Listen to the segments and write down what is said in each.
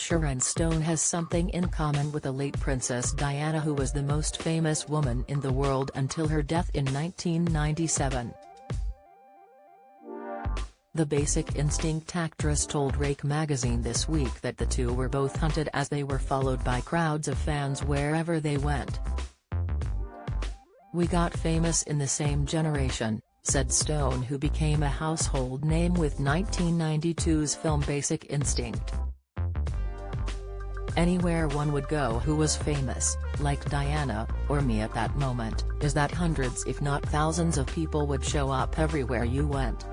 Sharon Stone has something in common with the late Princess Diana, who was the most famous woman in the world until her death in 1997. The Basic Instinct actress told Rake magazine this week that the two were both hunted as they were followed by crowds of fans wherever they went. "We got famous in the same generation," said Stone, who became a household name with 1992's film Basic Instinct. "Anywhere one would go who was famous, like Diana, or me at that moment, is that hundreds if not thousands of people would show up everywhere you went."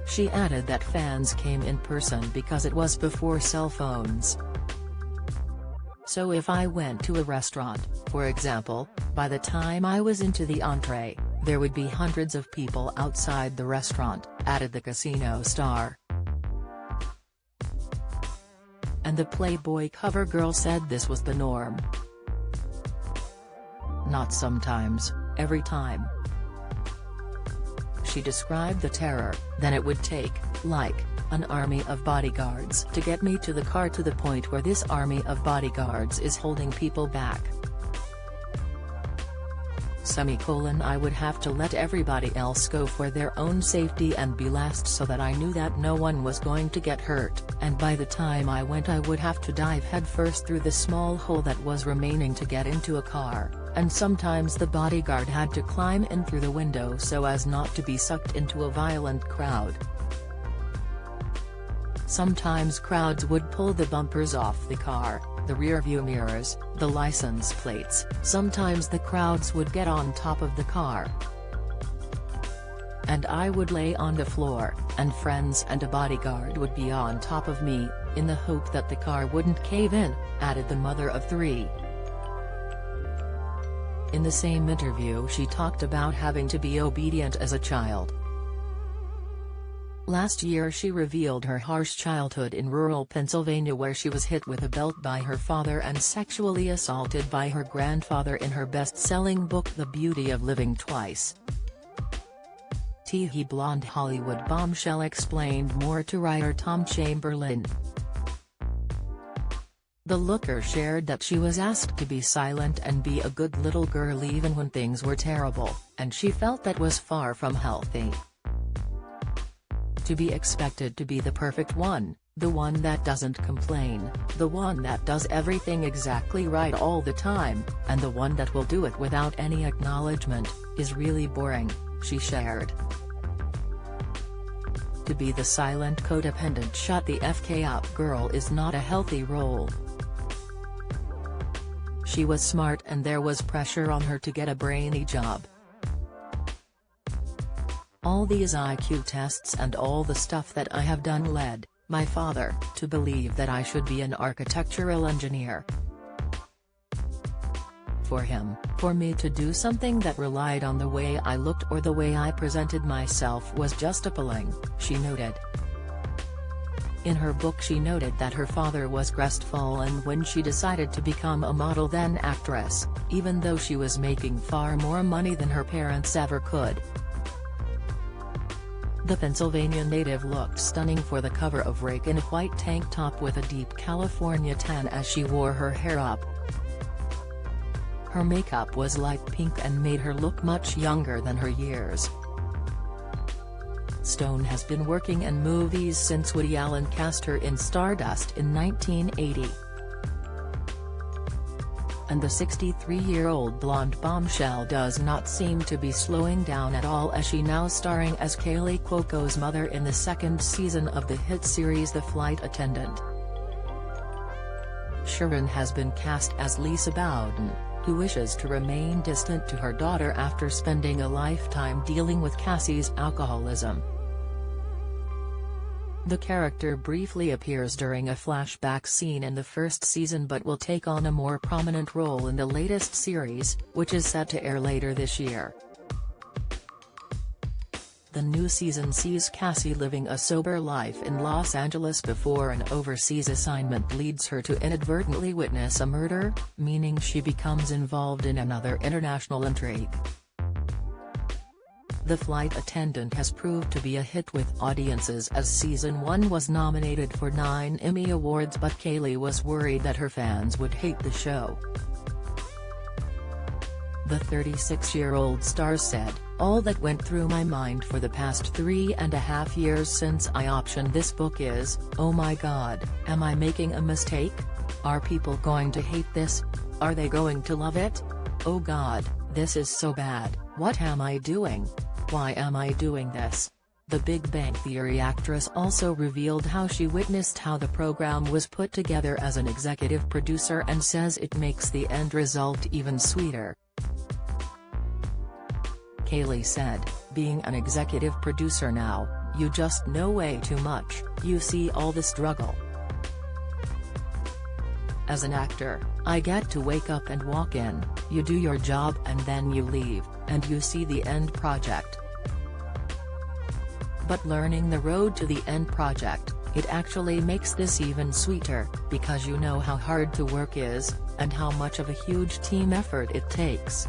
She added that fans came in person because it was before cell phones. "So if I went to a restaurant, for example, by the time I was into the entree, there would be hundreds of people outside the restaurant," added the casino star. And the Playboy cover girl said this was the norm. "Not sometimes, every time." She described the terror, "Then it would take, like, an army of bodyguards to get me to the car, to the point where this army of bodyguards is holding people back. I would have to let everybody else go for their own safety and be last so that I knew that no one was going to get hurt, and by the time I went I would have to dive headfirst through the small hole that was remaining to get into a car, and sometimes the bodyguard had to climb in through the window so as not to be sucked into a violent crowd. Sometimes crowds would pull the bumpers off the car, the rearview mirrors, the license plates, sometimes the crowds would get on top of the car. And I would lay on the floor, and friends and a bodyguard would be on top of me, in the hope that the car wouldn't cave in," added the mother of three. In the same interview she talked about having to be obedient as a child. Last year she revealed her harsh childhood in rural Pennsylvania, where she was hit with a belt by her father and sexually assaulted by her grandfather in her best-selling book The Beauty of Living Twice. The blonde Hollywood bombshell explained more to writer Tom Chamberlain. The looker shared that she was asked to be silent and be a good little girl even when things were terrible, and she felt that was far from healthy. To be expected to be the perfect one, the one that doesn't complain, the one that does everything exactly right all the time, and the one that will do it without any acknowledgement, is really boring, she shared. To be the silent codependent shut the FK up girl is not a healthy role. She was smart and there was pressure on her to get a brainy job. All these IQ tests and all the stuff that I have done led my father to believe that I should be an architectural engineer. For me to do something that relied on the way I looked or the way I presented myself was just appalling," she noted. In her book she noted that her father was crestfallen when she decided to become a model then actress, even though she was making far more money than her parents ever could. The Pennsylvania native looked stunning for the cover of Rake in a white tank top with a deep California tan as she wore her hair up. Her makeup was light pink and made her look much younger than her years. Stone has been working in movies since Woody Allen cast her in Stardust in 1980. And the 63-year-old blonde bombshell does not seem to be slowing down at all, as she now starring as Kaylee Cuoco's mother in the second season of the hit series The Flight Attendant. Sharon has been cast as Lisa Bowden, who wishes to remain distant to her daughter after spending a lifetime dealing with Cassie's alcoholism. The character briefly appears during a flashback scene in the first season but will take on a more prominent role in the latest series, which is set to air later this year. The new season sees Cassie living a sober life in Los Angeles before an overseas assignment leads her to inadvertently witness a murder, meaning she becomes involved in another international intrigue. The flight attendant has proved to be a hit with audiences as season 1 was nominated for 9 Emmy Awards, but Kaylee was worried that her fans would hate the show. The 36-year-old star said, "All that went through my mind for the past 3.5 years since I optioned this book is, oh my god, am I making a mistake? Are people going to hate this? Are they going to love it? Oh god, this is so bad, what am I doing? Why am I doing this?" The Big Bang Theory actress also revealed how she witnessed how the program was put together as an executive producer and says it makes the end result even sweeter. Kaylee said, "Being an executive producer now, you just know way too much, you see all the struggle. As an actor, I get to wake up and walk in, you do your job and then you leave, and you see the end project. But learning the road to the end project, it actually makes this even sweeter, because you know how hard the work is, and how much of a huge team effort it takes."